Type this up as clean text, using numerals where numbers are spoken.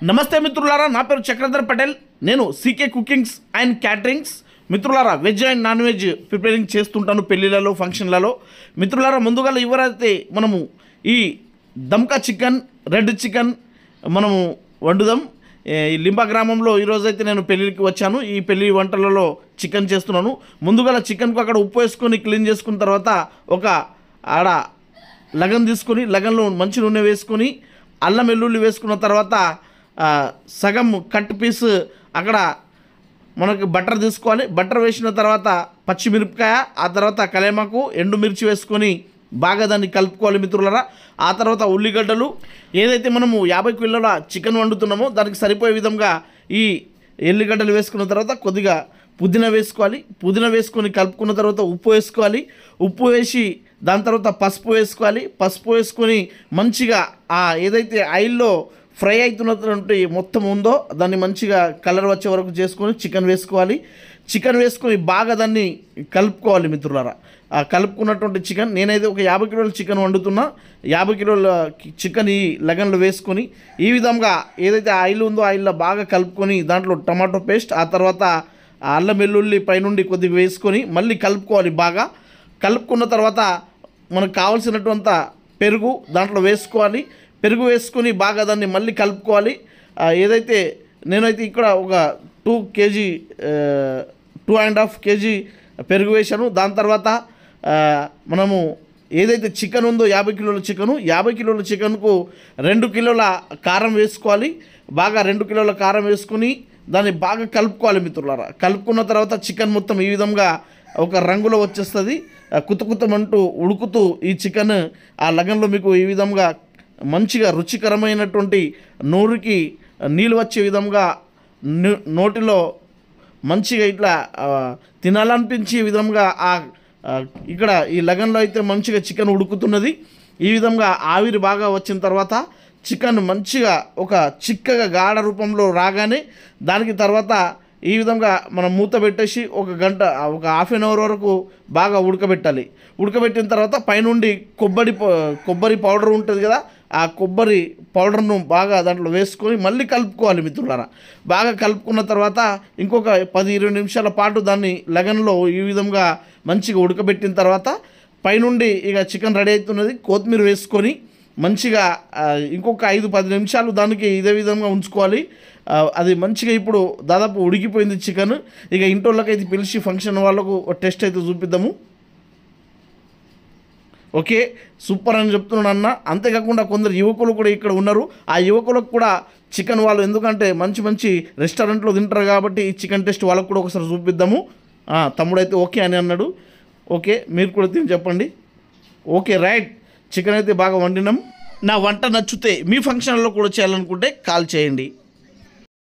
నమస్తే మిత్రులారా, నా పేరు చక్రధర్ పటేల్. నేను సీకే కుకింగ్స్ అండ్ క్యాటరింగ్స్. మిత్రులారా, veg and non veg preparing చేస్తుంటాను పెళ్ళిళ్ళలో, ఫంక్షన్లలో. మిత్రులారా, ముందుగా ఎవరైతే మనము ఈ దమ్కా చికెన్, రెడ్ చికెన్ మనము వండుదాం. ఈ లింబా గ్రామంలో ఈరోజైతే నేను పెళ్ళికి వచ్చాను. ఈ పెళ్ళి వంటలలో చికెన్ చేస్తున్నాను. ముందుగా చికెన్కు అక్కడ ఉప్పు వేసుకొని క్లీన్ చేసుకున్న తర్వాత ఒక ఆడ లగన్ తీసుకొని, లగన్లో మంచి నూనె వేసుకొని అల్లం వెల్లుల్లి వేసుకున్న తర్వాత సగం కట్ పీస్ అక్కడ మనకి బటర్ తీసుకోవాలి. బటర్ వేసిన తర్వాత పచ్చిమిరపకాయ, ఆ తర్వాత కలేమాకు, ఎండుమిర్చి వేసుకొని బాగా దాన్ని కలుపుకోవాలి మిత్రులరా. ఆ తర్వాత ఉల్లిగడ్డలు, ఏదైతే మనము 50 కిలోల చికెన్ వండుతున్నామో దానికి సరిపోయే విధంగా ఈ ఎల్లిగడ్డలు వేసుకున్న తర్వాత కొద్దిగా పుదీనా వేసుకోవాలి. పుదీనా వేసుకొని కలుపుకున్న తర్వాత ఉప్పు వేసుకోవాలి. ఉప్పు వేసి దాని తర్వాత పసుపు వేసుకోవాలి. పసుపు వేసుకొని మంచిగా ఏదైతే ఆయిల్లో ఫ్రై అవుతున్నటువంటి మొత్తం ఉందో దాన్ని మంచిగా కలర్ వచ్చే వరకు చేసుకొని చికెన్ వేసుకోవాలి. చికెన్ వేసుకొని బాగా దాన్ని కలుపుకోవాలి మిత్రులారా. కలుపుకున్నటువంటి చికెన్, నేనైతే ఒక 50 కిలోల చికెన్ వండుతున్నా. 50 కిలోల చికెన్ ఈ లగన్లో వేసుకొని ఈ విధంగా ఏదైతే ఆయిల్ ఉందో ఆయిల్లో బాగా కలుపుకొని దాంట్లో టమాటో పేస్ట్, ఆ తర్వాత అల్లం వెల్లుల్లి పైనుండి కొద్దిగా వేసుకొని మళ్ళీ కలుపుకోవాలి. బాగా కలుపుకున్న తర్వాత మనకు కావాల్సినటువంటి పెరుగు దాంట్లో వేసుకోవాలి. పెరుగు వేసుకొని బాగా దాన్ని మళ్ళీ కలుపుకోవాలి. ఏదైతే నేనైతే ఇక్కడ ఒక 2.5 కేజీ పెరుగు వేశాను. దాని తర్వాత మనము ఏదైతే చికెన్ ఉందో 50 కిలోల చికెను, 50 కిలోల చికెన్కు 2 కిలోల కారం వేసుకోవాలి. బాగా 2 కిలోల కారం వేసుకొని దాన్ని బాగా కలుపుకోవాలి మిత్రులారా. కలుపుకున్న తర్వాత చికెన్ మొత్తం ఈ విధంగా ఒక రంగులో వచ్చేస్తుంది. కుతకుతమంటూ ఉడుకుతూ ఈ చికెన్ ఆ లగన్లో మీకు ఈ విధంగా మంచిగా రుచికరమైనటువంటి నోరుకి నీళ్ళు వచ్చే విధంగా నోటిలో మంచిగా ఇట్లా తినాలనిపించే విధంగా ఇక్కడ ఈ లగన్లో అయితే మంచిగా చికెన్ ఉడుకుతున్నది. ఈ విధంగా ఆవిరి బాగా వచ్చిన తర్వాత చికెన్ మంచిగా ఒక చిక్కగా గాఢ రూపంలో రాగానే దానికి తర్వాత ఈ విధంగా మనం మూత పెట్టేసి ఒక గంట, ఒక హాఫ్ అన్ అవర్ వరకు బాగా ఉడకబెట్టాలి. ఉడకబెట్టిన తర్వాత పైనుండి కొబ్బరి పౌడర్ ఉంటుంది కదా, ఆ కొబ్బరి పౌడర్ను బాగా దాంట్లో వేసుకొని మళ్ళీ కలుపుకోవాలి మిత్రులారా. బాగా కలుపుకున్న తర్వాత ఇంకొక 10-20 నిమిషాల పాటు దాన్ని లగన్లో ఈ విధంగా మంచిగా ఉడకబెట్టిన తర్వాత పైనుండి ఇక చికెన్ రెడీ అవుతున్నది. కొత్తిమీర వేసుకొని మంచిగా ఇంకొక 5-10 నిమిషాలు దానికి ఇదే విధంగా ఉంచుకోవాలి. అది మంచిగా ఇప్పుడు దాదాపు ఉడికిపోయింది చికెన్. ఇక ఇంటోళ్ళకైతే పిలిచి ఫంక్షన్ వాళ్ళకు టెస్ట్ అయితే చూపిద్దాము. ఓకే, సూపర్ అని చెప్తున్నాను అన్న. అంతేకాకుండా కొందరు యువకులు కూడా ఇక్కడ ఉన్నారు. ఆ యువకులకు కూడా చికెన్ వాళ్ళు, ఎందుకంటే మంచి రెస్టారెంట్లో తింటారు కాబట్టి ఈ చికెన్ టెస్ట్ వాళ్ళకు కూడా ఒకసారి చూపిద్దాము. తమ్ముడైతే ఓకే అని అన్నాడు. ఓకే, మీరు కూడా తిని చెప్పండి. Okay, right. చికెన్ అయితే బాగా వండినాం. నా వంట నచ్చితే మీ ఫంక్షన్లో కూడా చేయాలనుకుంటే కాల్ చేయండి.